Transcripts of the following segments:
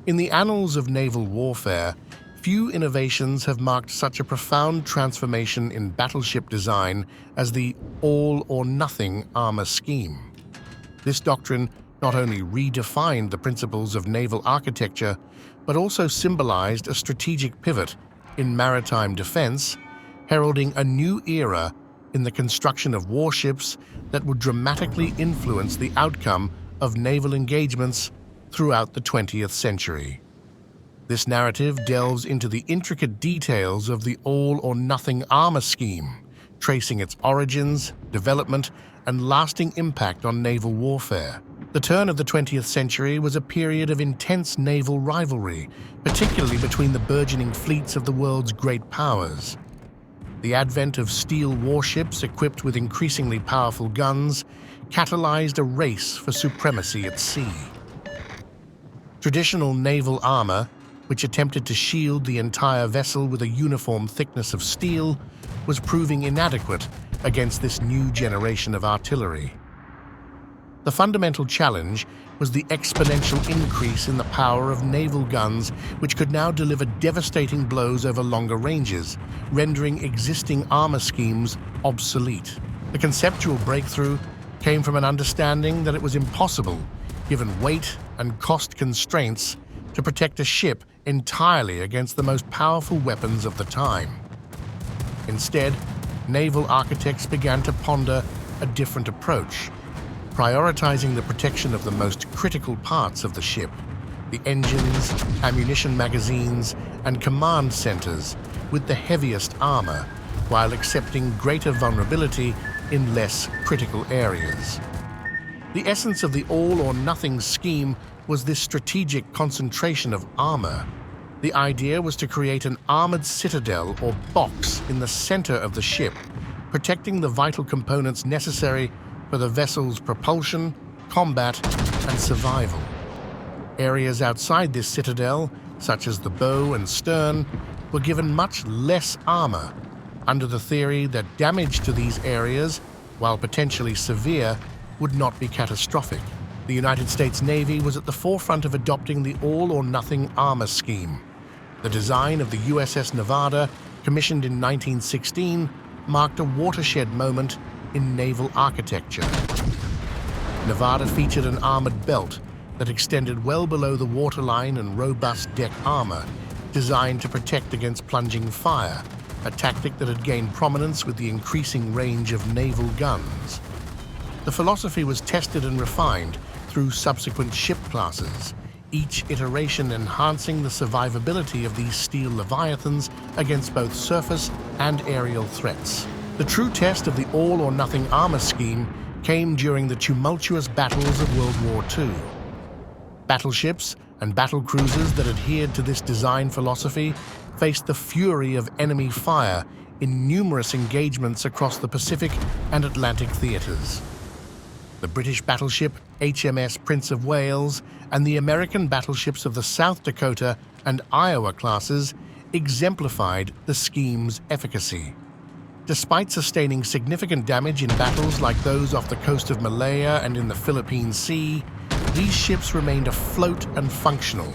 In the annals of naval warfare, few innovations have marked such a profound transformation in battleship design as the all-or-nothing armor scheme. This doctrine not only redefined the principles of naval architecture, but also symbolized a strategic pivot in maritime defense, heralding a new era in the construction of warships that would dramatically influence the outcome of naval engagements throughout the 20th century. This narrative delves into the intricate details of the all-or-nothing armor scheme, tracing its origins, development, and lasting impact on naval warfare. The turn of the 20th century was a period of intense naval rivalry, particularly between the burgeoning fleets of the world's great powers. The advent of steel warships equipped with increasingly powerful guns catalyzed a race for supremacy at sea. Traditional naval armor, which attempted to shield the entire vessel with a uniform thickness of steel, was proving inadequate against this new generation of artillery. The fundamental challenge was the exponential increase in the power of naval guns, which could now deliver devastating blows over longer ranges, rendering existing armor schemes obsolete. The conceptual breakthrough came from an understanding that it was impossible, given weight and cost constraints, to protect a ship entirely against the most powerful weapons of the time. Instead, naval architects began to ponder a different approach, prioritizing the protection of the most critical parts of the ship, the engines, ammunition magazines, and command centers with the heaviest armor, while accepting greater vulnerability in less critical areas. The essence of the all-or-nothing scheme was this strategic concentration of armor. The idea was to create an armored citadel or box in the center of the ship, protecting the vital components necessary for the vessel's propulsion, combat, and survival. Areas outside this citadel, such as the bow and stern, were given much less armor, under the theory that damage to these areas, while potentially severe, would not be catastrophic. The United States Navy was at the forefront of adopting the all-or-nothing armor scheme. The design of the USS Nevada, commissioned in 1916, marked a watershed moment in naval architecture. Nevada featured an armored belt that extended well below the waterline and robust deck armor, designed to protect against plunging fire, a tactic that had gained prominence with the increasing range of naval guns. The philosophy was tested and refined through subsequent ship classes, each iteration enhancing the survivability of these steel leviathans against both surface and aerial threats. The true test of the all-or-nothing armor scheme came during the tumultuous battles of World War II. Battleships and battlecruisers that adhered to this design philosophy faced the fury of enemy fire in numerous engagements across the Pacific and Atlantic theaters. The British battleship HMS Prince of Wales and the American battleships of the South Dakota and Iowa classes exemplified the scheme's efficacy. Despite sustaining significant damage in battles like those off the coast of Malaya and in the Philippine Sea, these ships remained afloat and functional,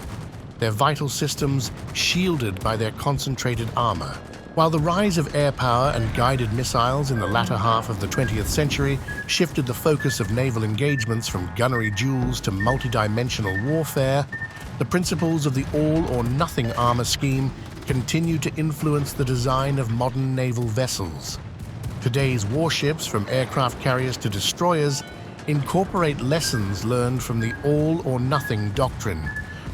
their vital systems shielded by their concentrated armor. While the rise of air power and guided missiles in the latter half of the 20th century shifted the focus of naval engagements from gunnery duels to multidimensional warfare, the principles of the all-or-nothing armor scheme continue to influence the design of modern naval vessels. Today's warships, from aircraft carriers to destroyers, incorporate lessons learned from the all-or-nothing doctrine,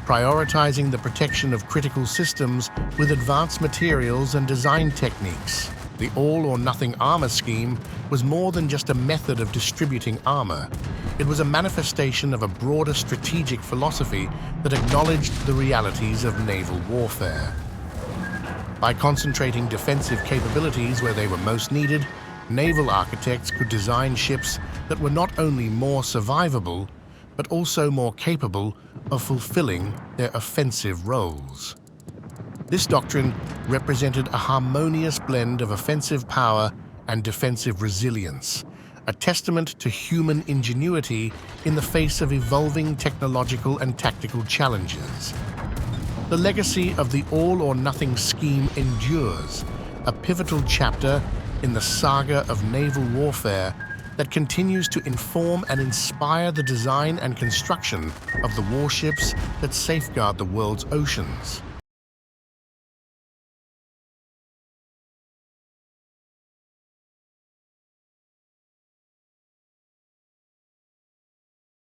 prioritizing the protection of critical systems with advanced materials and design techniques. The all-or-nothing armor scheme was more than just a method of distributing armor. It was a manifestation of a broader strategic philosophy that acknowledged the realities of naval warfare. By concentrating defensive capabilities where they were most needed, naval architects could design ships that were not only more survivable, but also more capable of fulfilling their offensive roles. This doctrine represented a harmonious blend of offensive power and defensive resilience, a testament to human ingenuity in the face of evolving technological and tactical challenges. The legacy of the all-or-nothing scheme endures, a pivotal chapter in the saga of naval warfare that continues to inform and inspire the design and construction of the warships that safeguard the world's oceans.